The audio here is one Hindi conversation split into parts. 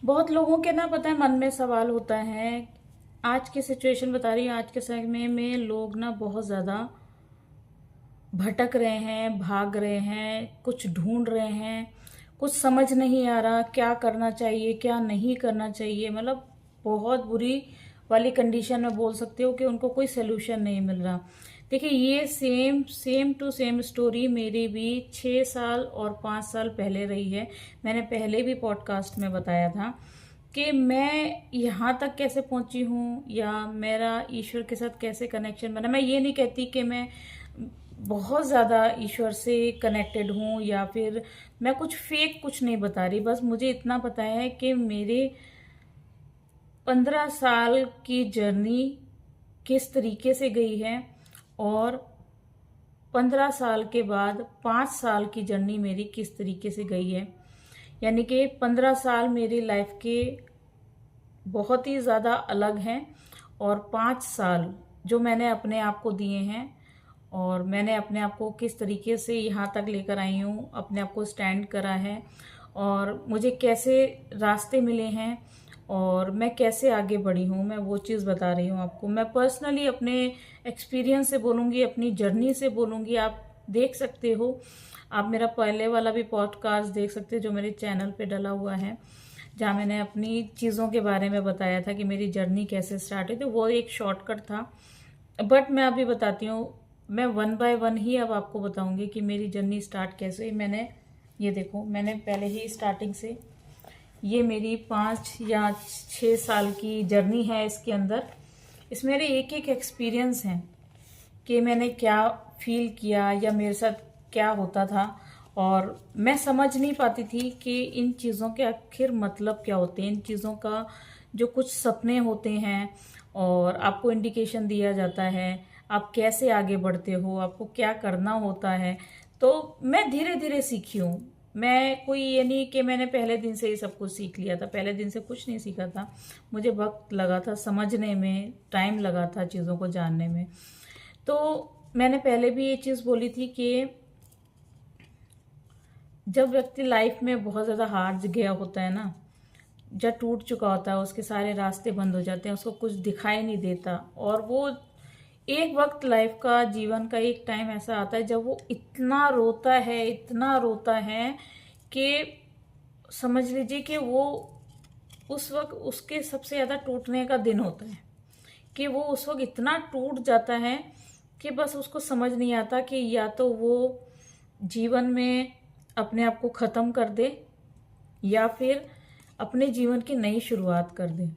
बहुत लोगों के ना पता है मन में सवाल होता है। आज की सिचुएशन बता रही हूँ, आज के समय में लोग ना बहुत ज़्यादा भटक रहे हैं, भाग रहे हैं, कुछ ढूंढ रहे हैं, कुछ समझ नहीं आ रहा क्या करना चाहिए क्या नहीं करना चाहिए। मतलब बहुत बुरी वाली कंडीशन में बोल सकते हो कि उनको कोई सोल्यूशन नहीं मिल रहा। देखिए, ये same same to same story मेरी भी 6 साल और 5 साल पहले रही है। मैंने पहले भी पॉडकास्ट में बताया था कि मैं यहाँ तक कैसे पहुंची हूँ या मेरा ईश्वर के साथ कैसे कनेक्शन बना। मैं ये नहीं कहती कि मैं बहुत ज़्यादा ईश्वर से कनेक्टेड हूँ या फिर मैं कुछ फेक कुछ नहीं बता रही। बस मुझे इतना पता है कि मेरे 15 साल की जर्नी किस तरीके से गई है और 15 साल के बाद 5 साल की जर्नी मेरी किस तरीके से गई है। यानी कि 15 साल मेरी लाइफ के बहुत ही ज़्यादा अलग हैं और 5 साल जो मैंने अपने आप को दिए हैं और मैंने अपने आप को किस तरीके से यहाँ तक लेकर आई हूँ, अपने आप को स्टैंड करा है और मुझे कैसे रास्ते मिले हैं और मैं कैसे आगे बढ़ी हूँ, मैं वो चीज़ बता रही हूँ आपको। मैं पर्सनली अपने एक्सपीरियंस से बोलूँगी, अपनी जर्नी से बोलूँगी। आप देख सकते हो, आप मेरा पहले वाला भी पॉडकास्ट देख सकते हो जो मेरे चैनल पे डला हुआ है, जहाँ मैंने अपनी चीज़ों के बारे में बताया था कि मेरी जर्नी कैसे स्टार्ट हुई। तो वो एक शॉर्टकट था, बट मैं अभी बताती हूँ। मैं वन बाय वन ही अब आपको बताऊंगी कि मेरी जर्नी स्टार्ट कैसे हुई। मैंने ये देखो, मैंने पहले ही स्टार्टिंग से, ये मेरी 5 या 6 साल की जर्नी है। इसके अंदर इसमें मेरे एक एक एक्सपीरियंस हैं कि मैंने क्या फील किया या मेरे साथ क्या होता था और मैं समझ नहीं पाती थी कि इन चीज़ों के आखिर मतलब क्या होते हैं। इन चीज़ों का जो कुछ सपने होते हैं और आपको इंडिकेशन दिया जाता है, आप कैसे आगे बढ़ते हो, आपको क्या करना होता है। तो मैं धीरे धीरे सीखी हूँ। मैं कोई ये नहीं कि मैंने पहले दिन से ही सब कुछ सीख लिया था। पहले दिन से कुछ नहीं सीखा था, मुझे वक्त लगा था समझने में, टाइम लगा था चीज़ों को जानने में। तो मैंने पहले भी ये चीज़ बोली थी कि जब व्यक्ति लाइफ में बहुत ज़्यादा हार गया होता है ना, जब टूट चुका होता है, उसके सारे रास्ते बंद हो जाते हैं, उसको कुछ दिखाई नहीं देता और वो एक वक्त लाइफ का, जीवन का एक टाइम ऐसा आता है जब वो इतना रोता है, इतना रोता है कि समझ लीजिए कि वो उस वक्त उसके सबसे ज़्यादा टूटने का दिन होता है। कि वो उस वक्त इतना टूट जाता है कि बस उसको समझ नहीं आता कि या तो वो जीवन में अपने आप को ख़त्म कर दे या फिर अपने जीवन की नई शुरुआत कर दे।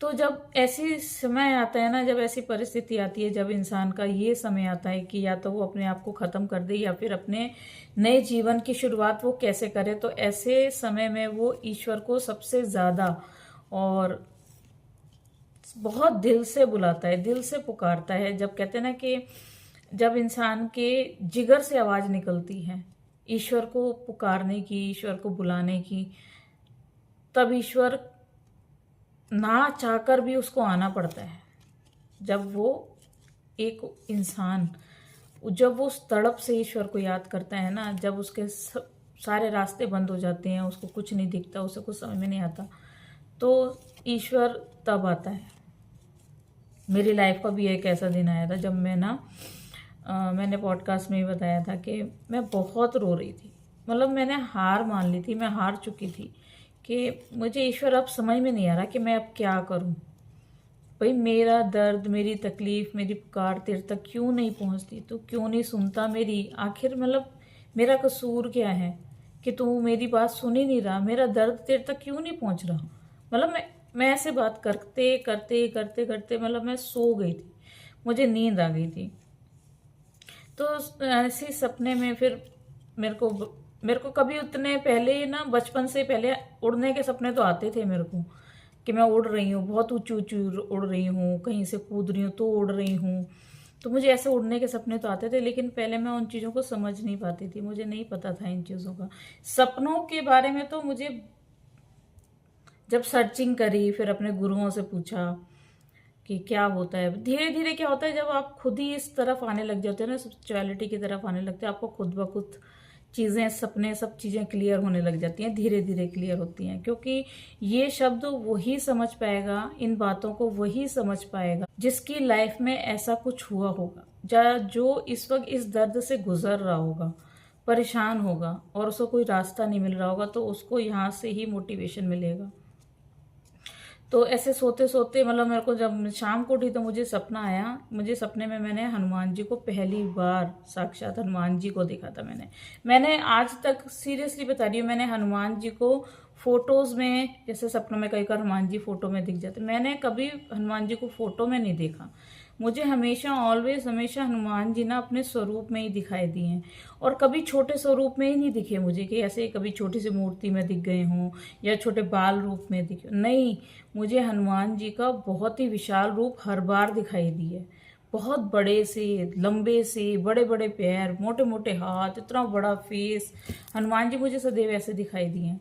तो जब ऐसी समय आता है ना, जब ऐसी परिस्थिति आती है, जब इंसान का ये समय आता है कि या तो वो अपने आप को ख़त्म कर दे या फिर अपने नए जीवन की शुरुआत वो कैसे करे, तो ऐसे समय में वो ईश्वर को सबसे ज़्यादा और बहुत दिल से बुलाता है, दिल से पुकारता है। जब कहते हैं ना कि जब इंसान के जिगर से आवाज़ निकलती है ईश्वर को पुकारने की, ईश्वर को बुलाने की, तब ईश्वर ना चाहकर भी उसको आना पड़ता है। जब वो एक इंसान, जब वो उस तड़प से ईश्वर को याद करता है ना, जब उसके सारे रास्ते बंद हो जाते हैं, उसको कुछ नहीं दिखता, उसे कुछ समझ में नहीं आता, तो ईश्वर तब आता है। मेरी लाइफ का भी एक ऐसा दिन आया था जब मैं ना मैंने पॉडकास्ट में ही बताया था कि मैं बहुत रो रही थी। मतलब मैंने हार मान ली थी, मैं हार चुकी थी कि मुझे ईश्वर अब समझ में नहीं आ रहा कि मैं अब क्या करूं। भाई, मेरा दर्द, मेरी तकलीफ, मेरी पुकार तेरे तक क्यों नहीं पहुंचती? तू क्यों नहीं सुनता मेरी? आखिर मतलब मेरा कसूर क्या है कि तू मेरी बात सुन ही नहीं रहा? मेरा दर्द तेरे तक क्यों नहीं पहुंच रहा? मतलब मैं ऐसे बात करते करते करते करते मतलब मैं सो गई थी, मुझे नींद आ गई थी। तो ऐसे सपने में फिर मेरे को कभी उतने पहले ना, बचपन से पहले उड़ने के सपने तो आते थे मेरे को कि मैं उड़ रही हूँ, बहुत ऊंची ऊंची उड़ रही हूँ, कहीं से कूद रही हूँ तो उड़ रही हूँ। तो मुझे ऐसे उड़ने के सपने तो आते थे, लेकिन पहले मैं उन चीज़ों को समझ नहीं पाती थी, मुझे नहीं पता था इन चीज़ों का। सपनों के बारे में तो मुझे जब सर्चिंग करी, फिर अपने गुरुओं से पूछा कि क्या होता है, धीरे धीरे क्या होता है जब आप खुद ही इस तरफ आने लग जाते हो ना, स्पिरिचुअलिटी की तरफ आने लगते हो, आपको खुद ब खुद चीज़ें, सपने, सब चीज़ें क्लियर होने लग जाती हैं, धीरे धीरे क्लियर होती हैं। क्योंकि ये शब्द वही समझ पाएगा, इन बातों को वही समझ पाएगा जिसकी लाइफ में ऐसा कुछ हुआ होगा, जो इस वक्त इस दर्द से गुजर रहा होगा, परेशान होगा और उसको कोई रास्ता नहीं मिल रहा होगा, तो उसको यहाँ से ही मोटिवेशन मिलेगा। तो ऐसे सोते सोते मतलब मेरे को जब शाम को उठी तो मुझे सपना आया। मुझे सपने में मैंने हनुमान जी को पहली बार, साक्षात हनुमान जी को देखा था। मैंने आज तक सीरियसली बता रही हूँ, मैंने हनुमान जी को फोटोज में, जैसे सपनों में कई बार हनुमान जी फोटो में दिख जाते, मैंने कभी हनुमान जी को फोटो में नहीं देखा। मुझे हमेशा ऑलवेज हमेशा हनुमान जी ना अपने स्वरूप में ही दिखाई दिए हैं, और कभी छोटे स्वरूप में ही नहीं दिखे मुझे कि ऐसे कभी छोटी सी मूर्ति में दिख गए हों या छोटे बाल रूप में दिखे, नहीं। मुझे हनुमान जी का बहुत ही विशाल रूप हर बार दिखाई दिए। बहुत बड़े से, लंबे से, बड़े बड़े पैर, मोटे मोटे हाथ, इतना बड़ा फेस, हनुमान जी मुझे सदैव ऐसे दिखाई दिए।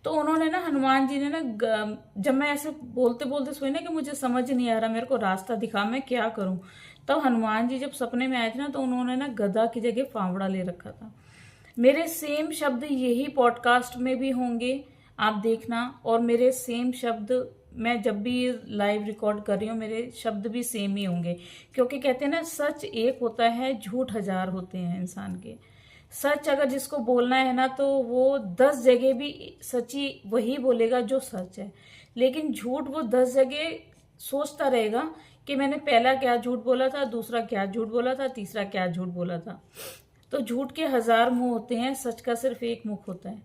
तो उन्होंने ना, हनुमान जी ने ना, जब मैं ऐसे बोलते बोलते सोई ना कि मुझे समझ नहीं आ रहा, मेरे को रास्ता दिखा, मैं क्या करूं, तब हनुमान जी जब सपने में आए थे ना, तो उन्होंने ना गदा की जगह फावड़ा ले रखा था। मेरे सेम शब्द यही पॉडकास्ट में भी होंगे, आप देखना। और मेरे सेम शब्द मैं जब भी लाइव रिकॉर्ड कर रही हूँ, मेरे शब्द भी सेम ही होंगे। क्योंकि कहते हैं ना, सच एक होता है, झूठ 1000 होते हैं इंसान के। सच अगर जिसको बोलना है ना, तो वो 10 जगह भी सच्ची वही बोलेगा जो सच है। लेकिन झूठ वो 10 जगह सोचता रहेगा कि मैंने पहला क्या झूठ बोला था, दूसरा क्या झूठ बोला था, तीसरा क्या झूठ बोला था। तो झूठ के 1000 मुंह होते हैं, सच का सिर्फ एक मुख होता है।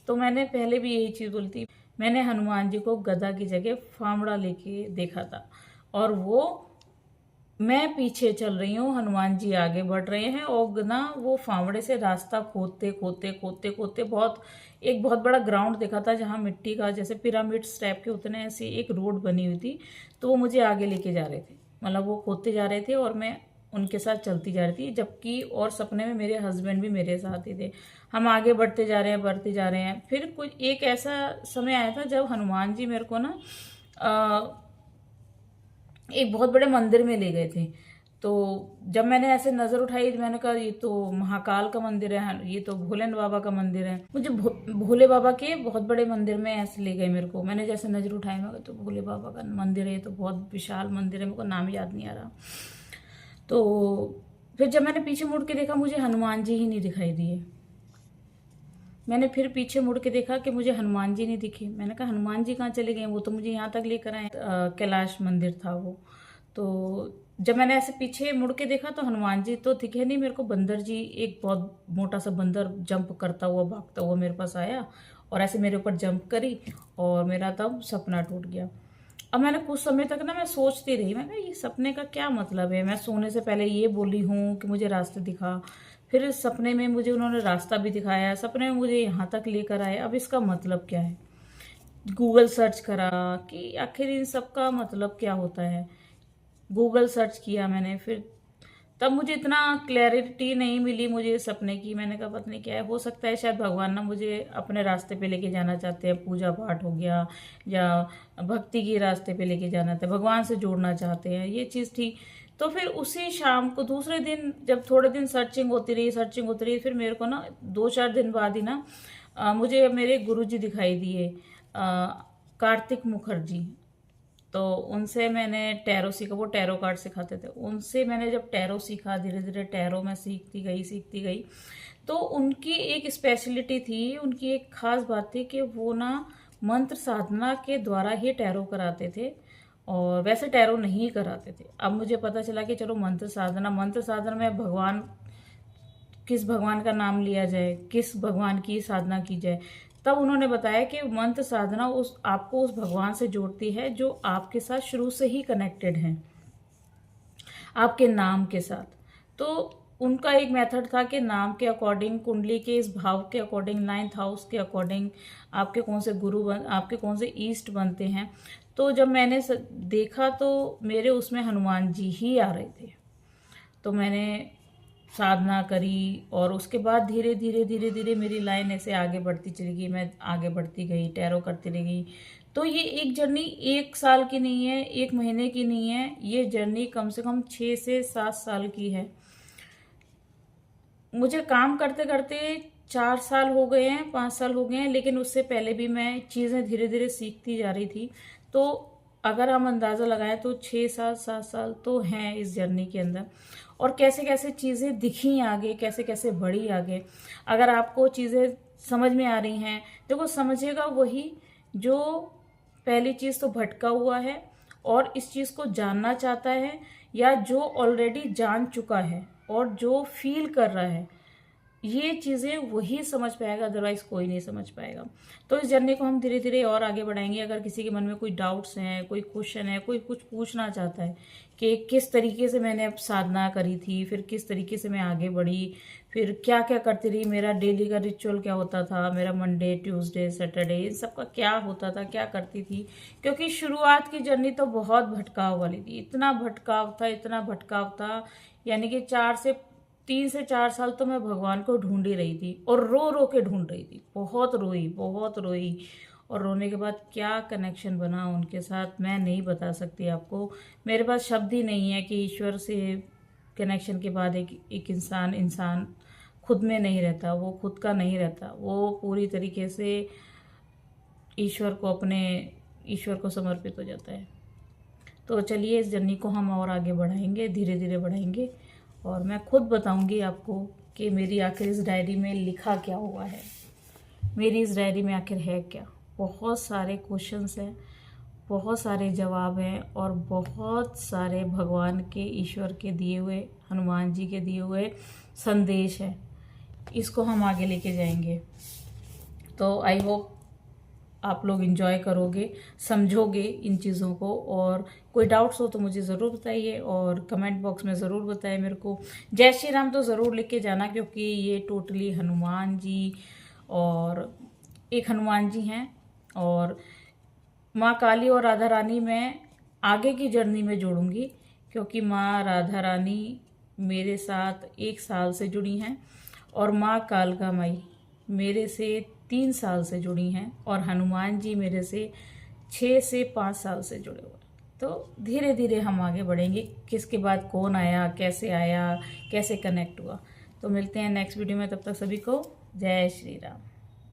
तो मैंने पहले भी यही चीज बोली थी। मैंने हनुमान जी को गदा की जगह फावड़ा लेके देखा था, और वो, मैं पीछे चल रही हूँ, हनुमान जी आगे बढ़ रहे हैं, और ना वो फावड़े से रास्ता खोदते खोदते खोदते खोदते एक बहुत बड़ा ग्राउंड देखा था, जहाँ मिट्टी का जैसे पिरामिड्स टाइप के होते हैं, ऐसी एक रोड बनी हुई थी। तो वो मुझे आगे लेके जा रहे थे, मतलब वो खोदते जा रहे थे और मैं उनके साथ चलती जा रही थी। जबकि और सपने में मेरे हस्बैंड भी मेरे साथ ही थे। हम आगे बढ़ते जा रहे हैं, बढ़ते जा रहे हैं। फिर कुछ एक ऐसा समय आया था जब हनुमान जी मेरे को ना एक बहुत बड़े मंदिर में ले गए थे। तो जब मैंने ऐसे नजर उठाई, मैंने कहा ये तो महाकाल का मंदिर है, ये तो भोले बाबा का मंदिर है। मुझे भोले बाबा के बहुत बड़े मंदिर में ऐसे ले गए मेरे को। मैंने जैसे नजर उठाई, मैं तो भोले बाबा का मंदिर है, ये तो बहुत विशाल मंदिर है, मेरे को नाम याद नहीं आ रहा। तो फिर जब मैंने पीछे मुड़ के देखा, मुझे हनुमान जी ही नहीं दिखाई दिए। मैंने फिर पीछे मुड़ के देखा कि मुझे हनुमान जी नहीं दिखे। मैंने कहा हनुमान जी कहाँ चले गए, वो तो मुझे यहाँ तक लेकर आए। कैलाश मंदिर था वो। तो जब मैंने ऐसे पीछे मुड़ के देखा तो हनुमान जी तो दिखे नहीं मेरे को। बंदर जी, एक बहुत मोटा सा बंदर जंप करता हुआ, भागता हुआ मेरे पास आया और ऐसे मेरे ऊपर जंप करी, और मेरा तब सपना टूट गया। अब मैंने कुछ समय तक ना मैं सोचती रही, मैं ये सपने का क्या मतलब है। मैं सोने से पहले ये बोली हूँ कि मुझे रास्ते दिखा, फिर सपने में मुझे उन्होंने रास्ता भी दिखाया, सपने में मुझे यहाँ तक लेकर आए, अब इसका मतलब क्या है। गूगल सर्च करा कि आखिर इन सब का मतलब क्या होता है। गूगल सर्च किया मैंने, फिर तब मुझे इतना क्लैरिटी नहीं मिली मुझे सपने की। मैंने कहा पता नहीं क्या है, हो सकता है शायद भगवान ना मुझे अपने रास्ते पे लेके जाना चाहते हैं, पूजा पाठ हो गया या भक्ति के रास्ते पे लेके जाना चाहते हैं, भगवान से जोड़ना चाहते हैं, ये चीज़ थी। तो फिर उसी शाम को दूसरे दिन जब थोड़े दिन सर्चिंग होती रही, फिर मेरे को ना 2-4 दिन बाद ही ना मुझे मेरे गुरुजी दिखाई दिए, कार्तिक मुखर्जी। तो उनसे मैंने टैरो सीखा, वो टैरो कार्ड सिखाते थे। उनसे मैंने जब टैरो सीखा, धीरे धीरे टैरो मैं सीखती गई। तो उनकी एक स्पेशलिटी थी, उनकी एक खास बात थी कि वो ना मंत्र साधना के द्वारा ही टैरो कराते थे, और वैसे टैरो नहीं कराते थे। अब मुझे पता चला कि चलो मंत्र साधना में भगवान, किस भगवान का नाम लिया जाए, किस भगवान की साधना की जाए। तब उन्होंने बताया कि मंत्र साधना आपको उस भगवान से जोड़ती है जो आपके साथ शुरू से ही कनेक्टेड है, आपके नाम के साथ। तो उनका एक मेथड था कि नाम के अकॉर्डिंग, कुंडली के इस भाव के अकॉर्डिंग, 9th हाउस के अकॉर्डिंग आपके कौन से आपके कौन से ईस्ट बनते हैं। तो जब मैंने देखा तो मेरे उसमें हनुमान जी ही आ रहे थे। तो मैंने साधना करी, और उसके बाद धीरे धीरे मेरी लाइन ऐसे आगे बढ़ती चली गई। मैं आगे बढ़ती गई, टैरो करती रह गई। तो ये एक जर्नी 1 साल की नहीं है, 1 महीने की नहीं है, ये जर्नी कम से कम 6 से 7 साल की है। मुझे काम करते करते 4 साल हो गए हैं, 5 साल हो गए हैं, लेकिन उससे पहले भी मैं चीज़ें धीरे धीरे सीखती जा रही थी। तो अगर हम अंदाज़ा लगाएं तो 6 साल 7 साल तो हैं इस जर्नी के अंदर। और कैसे कैसे चीज़ें दिखी आगे, कैसे कैसे बढ़ी आगे। अगर आपको चीज़ें समझ में आ रही हैं, देखो समझेगा वही जो पहली चीज़ तो भटका हुआ है और इस चीज़ को जानना चाहता है, या जो ऑलरेडी जान चुका है और जो फील कर रहा है। ये चीज़ें वही समझ पाएगा, अदरवाइज कोई नहीं समझ पाएगा। तो इस जर्नी को हम धीरे धीरे और आगे बढ़ाएंगे। अगर किसी के मन में कोई डाउट्स हैं, कोई क्वेश्चन है, कोई कुछ पूछना चाहता है कि किस तरीके से मैंने अब साधना करी थी, फिर किस तरीके से मैं आगे बढ़ी, फिर क्या क्या करती रही, मेरा डेली का रिचुअल क्या होता था, मेरा मंडे ट्यूसडे सैटरडे इन सब का क्या होता था, क्या करती थी। क्योंकि शुरुआत की जर्नी तो बहुत भटकाव वाली थी, इतना भटकाव था, इतना भटकाव था। यानी कि 3 से 4 साल तो मैं भगवान को ढूंढ ही रही थी, और रो रो के ढूंढ रही थी। बहुत रोई, बहुत रोई। और रोने के बाद क्या कनेक्शन बना उनके साथ मैं नहीं बता सकती आपको। मेरे पास शब्द ही नहीं है कि ईश्वर से कनेक्शन के बाद एक इंसान खुद में नहीं रहता, वो खुद का नहीं रहता, वो पूरी तरीके से ईश्वर को समर्पित हो जाता है। तो चलिए इस जर्नी को हम और आगे बढ़ाएंगे, धीरे धीरे बढ़ाएंगे, और मैं खुद बताऊंगी आपको कि मेरी आखिर इस डायरी में लिखा क्या हुआ है, मेरी इस डायरी में आखिर है क्या। बहुत सारे क्वेश्चंस हैं, बहुत सारे जवाब हैं, और बहुत सारे भगवान के, ईश्वर के दिए हुए, हनुमान जी के दिए हुए संदेश हैं। इसको हम आगे लेके जाएंगे। तो आई होप आप लोग एंजॉय करोगे, समझोगे इन चीज़ों को। और कोई डाउट्स हो तो मुझे ज़रूर बताइए, और कमेंट बॉक्स में ज़रूर बताइए मेरे को। जय श्री राम तो ज़रूर लिख के जाना, क्योंकि ये टोटली हनुमान जी, और एक हनुमान जी हैं, और माँ काली और राधा रानी मैं आगे की जर्नी में जोड़ूंगी, क्योंकि माँ राधा रानी मेरे साथ 1 साल से जुड़ी हैं, और माँ कालका माई मेरे से 3 साल से जुड़ी हैं, और हनुमान जी मेरे से 6 से 5 साल से जुड़े हुए हैं। तो धीरे धीरे हम आगे बढ़ेंगे, किसके बाद कौन आया, कैसे कनेक्ट हुआ। तो मिलते हैं नेक्स्ट वीडियो में, तब तक सभी को जय श्री राम।